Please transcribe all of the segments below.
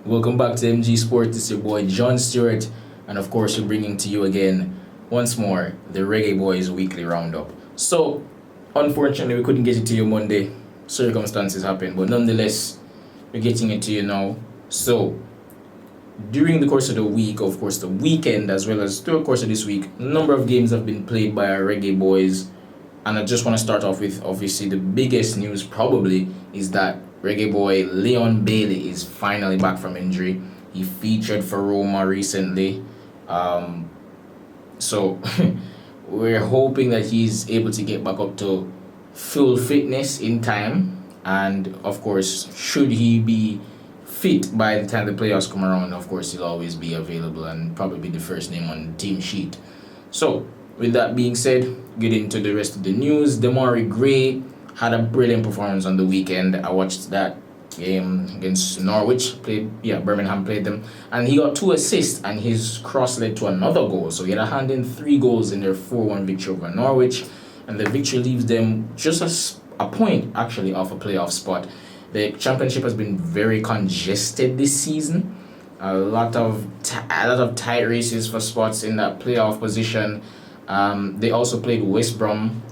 Welcome back to MG Sports. It's your boy John Stewart, and of course, we're bringing to you again, once more, the Reggae Boyz weekly roundup. So, unfortunately, we couldn't get it to you Monday. Circumstances happened, but nonetheless, we're getting it to you now. So, during the course of the week, of course, the weekend, as well as through the course of this week, a number of games have been played by our Reggae Boyz. And I just want to start off with, obviously, the biggest news probably is that Reggae boy Leon Bailey is finally back from injury. He featured for Roma recently. So we're hoping that he's able to get back up to full fitness in time. And of course, should he be fit by the time the playoffs come around, of course, he'll always be available and probably be the first name on the team sheet. So, with that being said, get into the rest of the news. Demarai Gray had a brilliant performance on the weekend. I watched that game against Norwich. Birmingham played them. And he got 2 assists and his cross led to another goal. So he had a hand in 3 goals in their 4-1 victory over Norwich. And the victory leaves them just a point, actually, off a playoff spot. The championship has been very congested this season. A lot of tight races for spots in that playoff position. They also played West Brom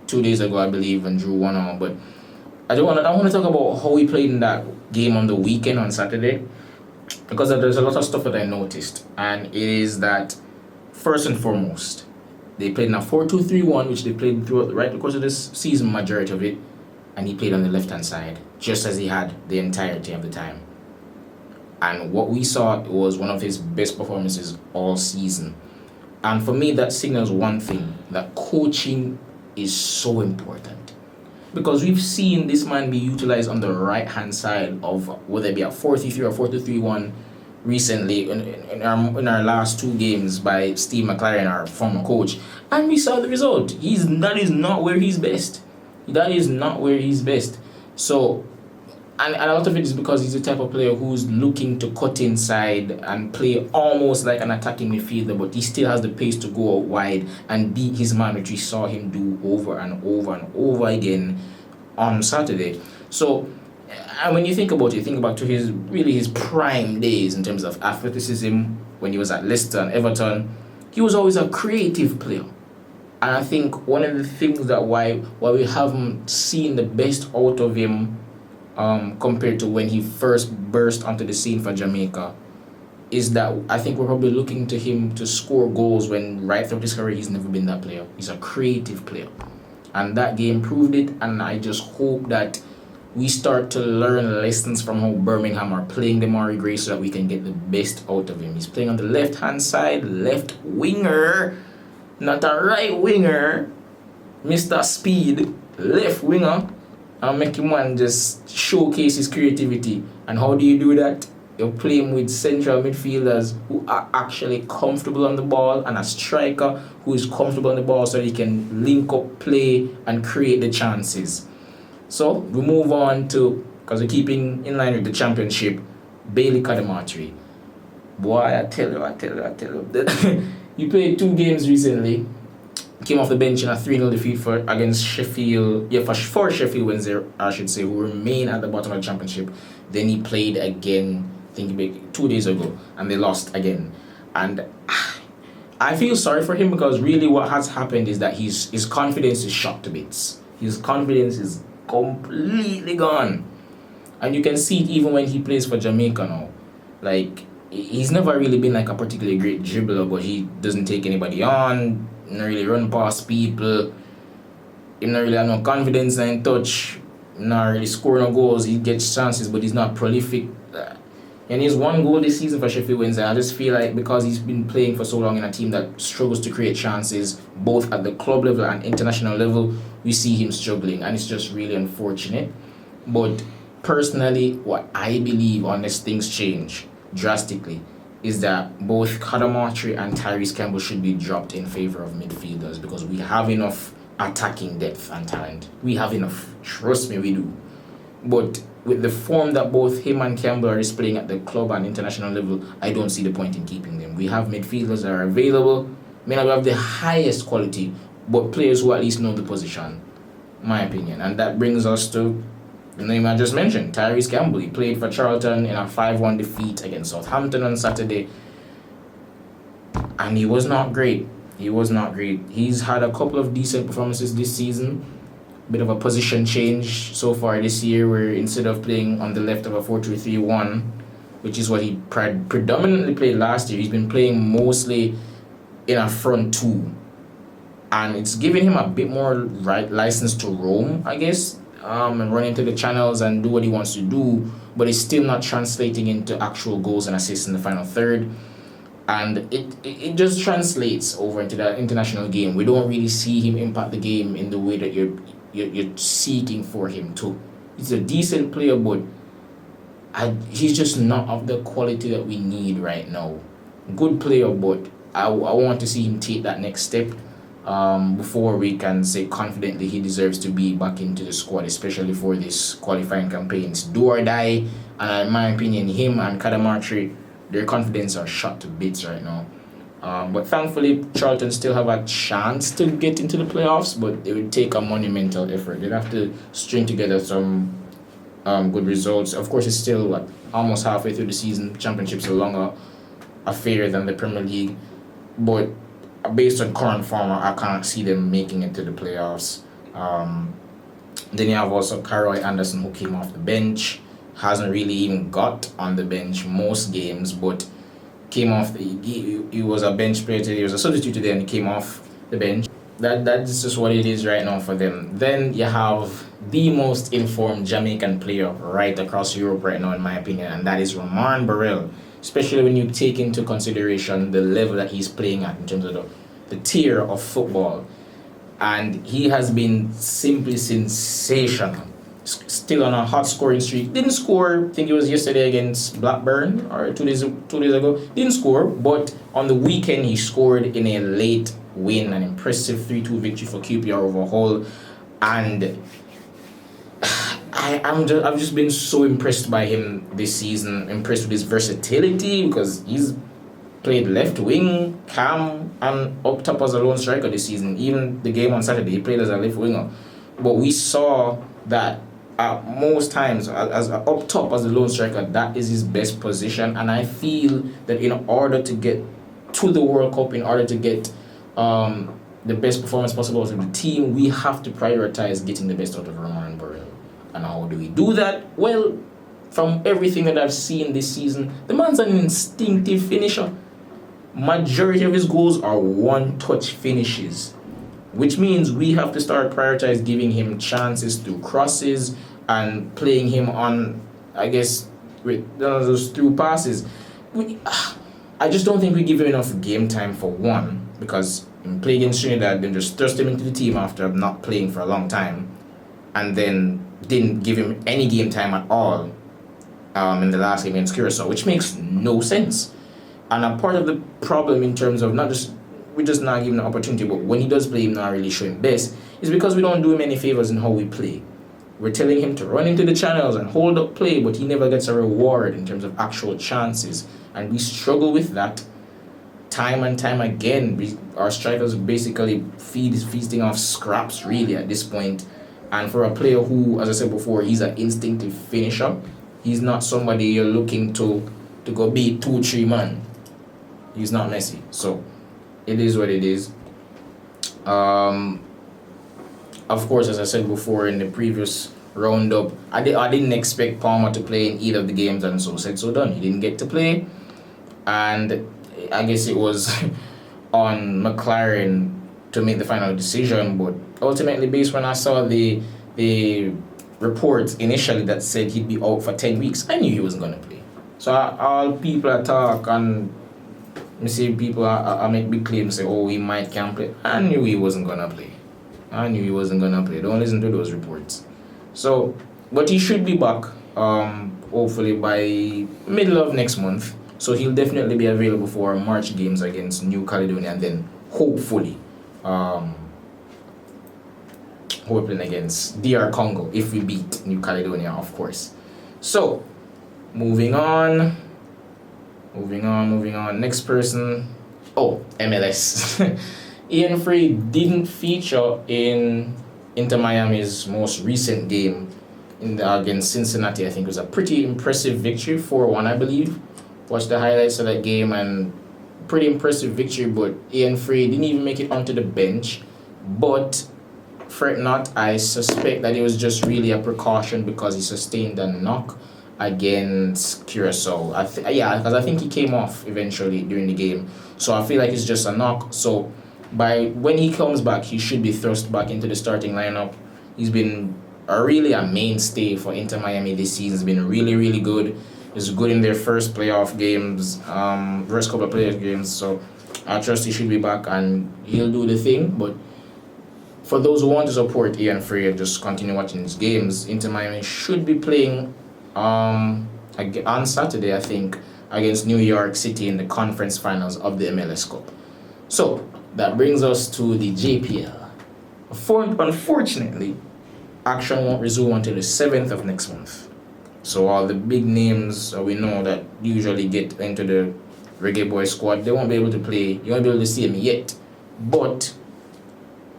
2 days ago, I believe, and drew 1-1. But I want to talk about how we played in that game on the weekend on Saturday, because there's a lot of stuff that I noticed, and it is that first and foremost, they played in a 4-2-3-1, which they played throughout the course of this season, majority of it, and he played on the left hand side, just as he had the entirety of the time. And what we saw was one of his best performances all season. And for me, that signals one thing, that coaching is so important. Because we've seen this man be utilized on the right-hand side of whether it be a 4-3-3 or 4-2-3-1 recently in our last 2 games by Steve McLaren, our former coach. And we saw the result. That is not where he's best. That is not where he's best. So, and a lot of it is because he's the type of player who's looking to cut inside and play almost like an attacking midfielder, but he still has the pace to go out wide and beat his man, which we saw him do over and over and over again on Saturday. So, and when you think about it, think back to his prime days in terms of athleticism when he was at Leicester and Everton. He was always a creative player. And I think one of the things that why we haven't seen the best out of him compared to when he first burst onto the scene for Jamaica is that I think we're probably looking to him to score goals when right throughout his career he's never been that player. He's a creative player. And that game proved it, and I just hope that we start to learn lessons from how Birmingham are playing Demarai Gray so that we can get the best out of him. He's playing on the left-hand side, left winger, not a right winger. Mr. Speed, left winger. And make him man just showcase his creativity. And how do you do that? You're playing with central midfielders who are actually comfortable on the ball and a striker who is comfortable on the ball so he can link up play and create the chances. So we move on to, because we're keeping in line with the championship, Bailey Cadamartri. Boy, I tell you. You played 2 games recently. Came off the bench in a 3-0 defeat against Sheffield. For Sheffield Wednesday, I should say, who remain at the bottom of the championship. Then he played again, I think 2 days ago, and they lost again. And I feel sorry for him because really what has happened is that his confidence is shot to bits. His confidence is completely gone. And you can see it even when he plays for Jamaica now. Like, he's never really been like a particularly great dribbler, but he doesn't take anybody on. Not really run past people. He not really have no confidence and touch. Not really score no goals. He gets chances, but he's not prolific. And he's 1 goal this season for Sheffield Wednesday. I just feel like because he's been playing for so long in a team that struggles to create chances, both at the club level and international level, we see him struggling, and it's just really unfortunate. But personally, what I believe, unless things change drastically, is that both Cadamartri and Tyrese Campbell should be dropped in favor of midfielders because we have enough attacking depth and talent. We have enough. Trust me, we do. But with the form that both him and Campbell are displaying at the club and international level, I don't see the point in keeping them. We have midfielders that are available. May not have the highest quality, but players who at least know the position, my opinion. And that brings us to the name I just mentioned, Tyrese Campbell. He played for Charlton in a 5-1 defeat against Southampton on Saturday, and he was not great. He was not great. He's had a couple of decent performances this season. Bit of a position change so far this year, where instead of playing on the left of a 4-2-3-1, which is what he predominantly played last year, he's been playing mostly in a front two. And it's giving him a bit more license to roam, I guess, and run into the channels and do what he wants to do, but it's still not translating into actual goals and assists in the final third. And it just translates over into the international game. We don't really see him impact the game in the way that you're seeking for him to. He's a decent player, but he's just not of the quality that we need right now. Good player, but I want to see him take that next step before we can say confidently he deserves to be back into the squad, especially for this qualifying campaign. It's do or die, and in my opinion, him and Kadamartri, their confidence are shot to bits right now. But thankfully, Charlton still have a chance to get into the playoffs, but it would take a monumental effort. They'd have to string together some good results. Of course, it's still almost halfway through the season. Championship's a longer affair than the Premier League, but based on current form, I can't see them making it to the playoffs. Then you have also Karoy Anderson, who came off the bench. Hasn't really even got on the bench most games, but came off. He was a bench player today. He was a substitute today, and he came off the bench. That's just what it is right now for them. Then you have the most informed Jamaican player right across Europe right now, in my opinion, and that is Ramar Burrell. Especially when you take into consideration the level that he's playing at in terms of the tier of football. And he has been simply sensational. Still on a hot scoring streak. Didn't score, I think it was yesterday against Blackburn or 2 days ago. Didn't score, but on the weekend he scored in a late win, an impressive 3-2 victory for QPR over Hull. And I've just been so impressed by him this season. Impressed with his versatility, because he's played left wing, cam, and up top as a lone striker this season. Even the game on Saturday, he played as a left winger. But we saw that most times, as up top as a lone striker, that is his best position. And I feel that in order to get to the World Cup, in order to get the best performance possible out of the team, we have to prioritize getting the best out of Ramar and Burrell. And how do we do that? Well, from everything that I've seen this season, the man's an instinctive finisher. Majority of his goals are one-touch finishes, which means we have to start prioritize giving him chances through crosses and playing him on, I guess, with those through passes. I just don't think we give him enough game time, for one, because in playing against Trinidad, then just thrust him into the team after not playing for a long time, and then didn't give him any game time at all in the last game against Curacao, which makes no sense. And a part of the problem in terms of we're just not giving an opportunity, but when he does play, him not really showing best, is because we don't do him any favors in how we play. We're telling him to run into the channels and hold up play, but he never gets a reward in terms of actual chances. And we struggle with that time and time again. Our strikers basically feasting off scraps, really, at this point. And for a player who, as I said before, he's an instinctive finisher, he's not somebody you're looking to go beat 2-3 man. He's not Messi. So it is what it is. Of course, as I said before in the previous roundup, I didn't expect Palmer to play in either of the games, and so said so done. He didn't get to play, and I guess it was on McLaren to make the final decision. But ultimately, based when I saw the reports initially that said he'd be out for 10 weeks, I knew he wasn't going to play. So all people that talk and me see people I make big claims, say, oh, he can't play. I knew he wasn't going to play. Don't listen to those reports. So, but he should be back, hopefully by middle of next month. So he'll definitely be available for March games against New Caledonia, and then hopefully against DR Congo if we beat New Caledonia, of course. So, moving on. Next person. Oh, MLS. Ian Frey didn't feature in Inter Miami's most recent game against Cincinnati. I think it was a pretty impressive victory, 4-1, I believe. Watched the highlights of that game and pretty impressive victory, but Ian Frey didn't even make it onto the bench. But fret not, I suspect that it was just really a precaution because he sustained a knock against Curacao. Because I think he came off eventually during the game. So I feel like it's just a knock. So when he comes back, he should be thrust back into the starting lineup. He's been really a mainstay for Inter Miami this season. He's been really, really good. He's good in their first playoff games, first couple of playoff games. So I trust he should be back and he'll do the thing. But for those who want to support Ian Frey and just continue watching his games, Inter Miami should be playing on Saturday, I think, against New York City in the conference finals of the MLS Cup. So that brings us to the JPL. Unfortunately, action won't resume until the 7th of next month. So all the big names we know that usually get into the Reggae Boyz squad, they won't be able to play. You won't be able to see them yet. But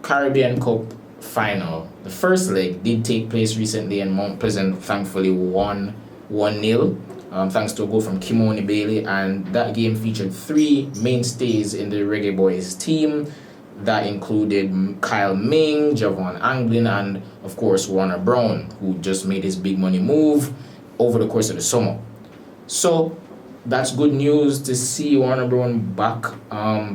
Caribbean Cup final, the first leg did take place recently, and Mount Pleasant thankfully won 1-0. Thanks to a goal from Kimoni Bailey, and that game featured 3 mainstays in the Reggae Boyz team. That included Kyle Ming, Javon Anglin, and of course Warner Brown, who just made his big money move over the course of the summer. So that's good news to see Warner Brown back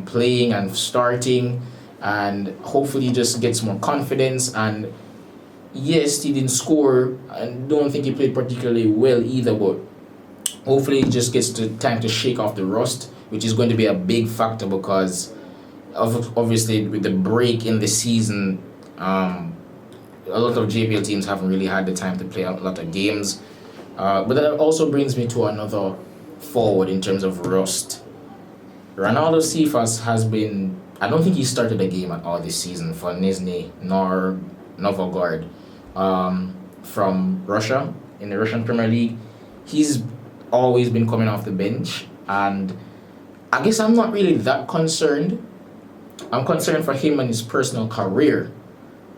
playing and starting, and hopefully just gets more confidence. And yes, he didn't score, and don't think he played particularly well either, but hopefully he just gets the time to shake off the rust, which is going to be a big factor because obviously with the break in the season, a lot of JPL teams haven't really had the time to play a lot of games. But that also brings me to another forward in terms of rust. Ronaldo Cephas has been, I don't think he started a game at all this season for Nizhny nor Novogorod from Russia in the Russian Premier League. He's always been coming off the bench, and I guess I'm not really that concerned. I'm concerned for him and his personal career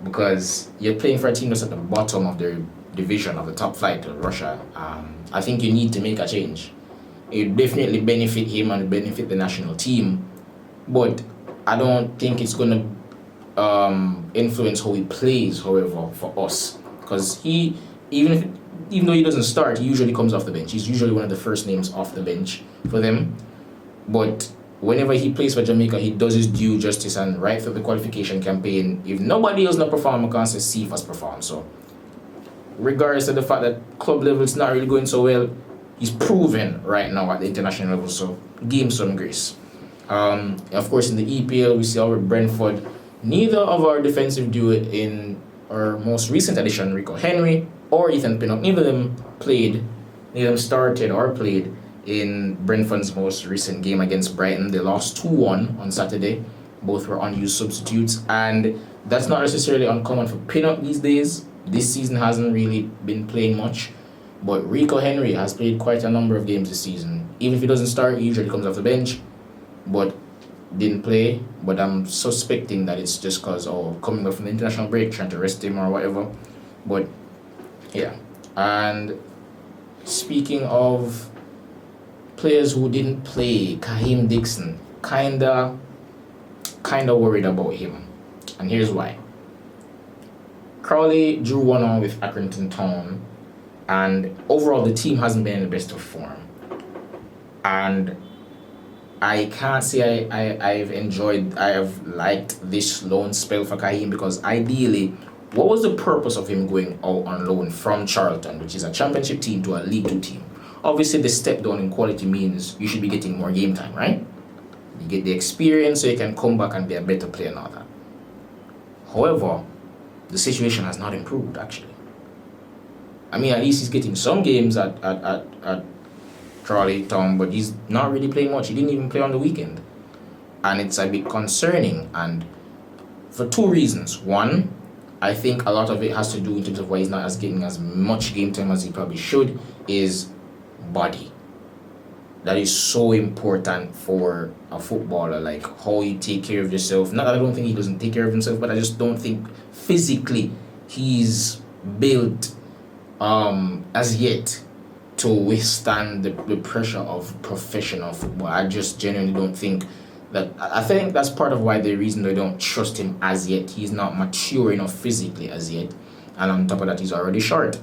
because you're playing for a team that's at the bottom of their division of the top flight of Russia. I think you need to make a change. It would definitely benefit him and benefit the national team, but I don't think it's going to influence how he plays, however, for us. Because even though he doesn't start, he usually comes off the bench. He's usually one of the first names off the bench for them. But whenever he plays for Jamaica, he does his due justice, and right through the qualification campaign, if nobody else not perform, I can't say Cephas perform. So regardless of the fact that club level is not really going so well, he's proven right now at the international level, so give him some grace. Of course, in the EPL, we see our Brentford. Neither of our defensive duo in our most recent edition, Rico Henry or Ethan Pinnock, neither of them started or played in Brentford's most recent game against Brighton. They lost 2-1 on Saturday. Both were unused substitutes, and that's not necessarily uncommon for Pinnock these days. This season hasn't really been playing much, but Rico Henry has played quite a number of games this season. Even if he doesn't start, he usually comes off the bench, but didn't play. But I'm suspecting that it's just because coming back from the international break, trying to rest him or whatever. But yeah, and speaking of players who didn't play, Kaheem Dixon, kinda worried about him, and here's why. Crowley drew 1-1 with Accrington Town, and overall the team hasn't been in the best of form. And I can't say I have liked this loan spell for Kaheem, because ideally, what was the purpose of him going out on loan from Charlton, which is a championship team, to a League 2 team? Obviously, the step down in quality means you should be getting more game time, right? You get the experience so you can come back and be a better player and all that. However, the situation has not improved, actually. I mean, at least he's getting some games at Crawley Town, but he's not really playing much. He didn't even play on the weekend. And it's a bit concerning, and for 2 reasons. One, I think a lot of it has to do in terms of why he's not getting as much game time as he probably should, is body. That is so important for a footballer, like how you take care of yourself. Not that I don't think he doesn't take care of himself, but I just don't think physically he's built as yet to withstand the pressure of professional football. I just genuinely don't think that. I think that's part of why the reason they don't trust him as yet. He's not mature enough physically as yet, and on top of that, he's already short.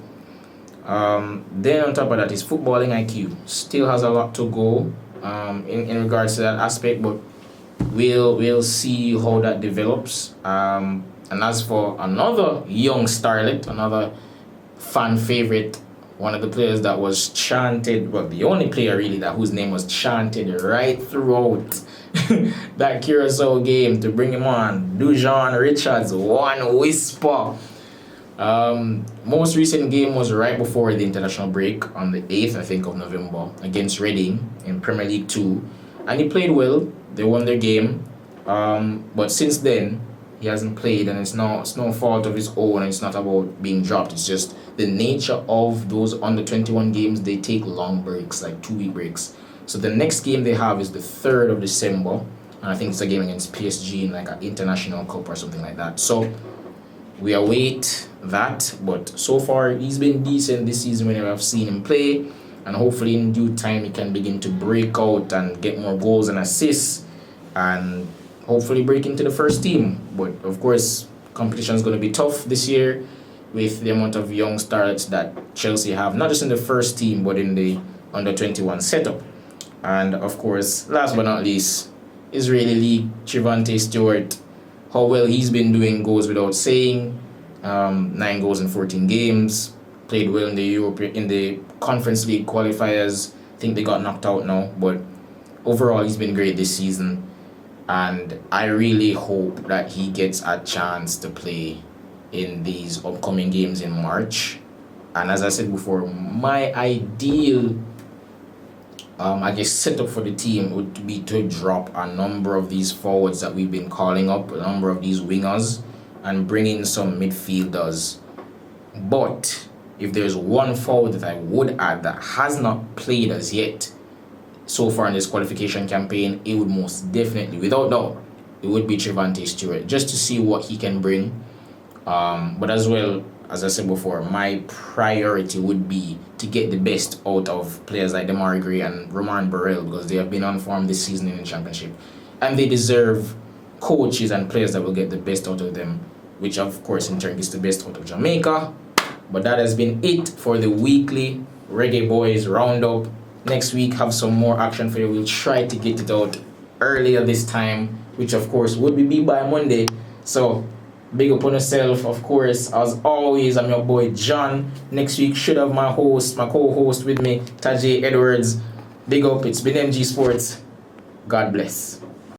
Then on top of that, his footballing IQ still has a lot to go in regards to that aspect, but we'll see how that develops. And as for another young starlet, another fan favorite, one of the players that was chanted, well, the only player really that whose name was chanted right throughout that Curacao game to bring him on, Dujon Richards, one whisper. Most recent game was right before the international break on the 8th, I think, of November against Reading in Premier League 2, and he played well. They won their game, but since then he hasn't played, and it's no fault of his own. And it's not about being dropped. It's just the nature of those under 21 games. They take long breaks, like 2-week breaks. So the next game they have is the 3rd of December, and I think it's a game against PSG in like an international cup or something like that. So we await that, but so far he's been decent this season whenever I've seen him play, and hopefully in due time he can begin to break out and get more goals and assists, and hopefully break into the first team. But of course, competition is going to be tough this year with the amount of young stars that Chelsea have, not just in the first team but in the under 21 setup. And of course, last but not least, Israeli League, Trevante Stewart. How well he's been doing goes without saying. 9 goals in 14 games. Played well in the Conference League qualifiers. I think they got knocked out now, but overall he's been great this season. And I really hope that he gets a chance to play in these upcoming games in March. And as I said before, my ideal setup for the team would be to drop a number of these forwards that we've been calling up, a number of these wingers, and bring in some midfielders. But if there's one forward that I would add that has not played as yet so far in this qualification campaign, it would most definitely, without doubt, it would be Trevante Stewart, just to see what he can bring. But as well, as I said before, my priority would be to get the best out of players like Demarai Gray and Ramar and Burrell, because they have been on form this season in the championship, and they deserve coaches and players that will get the best out of them, which of course in turn gets the best out of Jamaica. But that has been it for the weekly Reggae Boyz roundup. Next week, have some more action for you. We'll try to get it out earlier this time, which of course would be by Monday. So big up on yourself, of course. As always, I'm your boy John. Next week should have my co-host with me, Tajay Edwards. Big up, it's been MG Sports. God bless.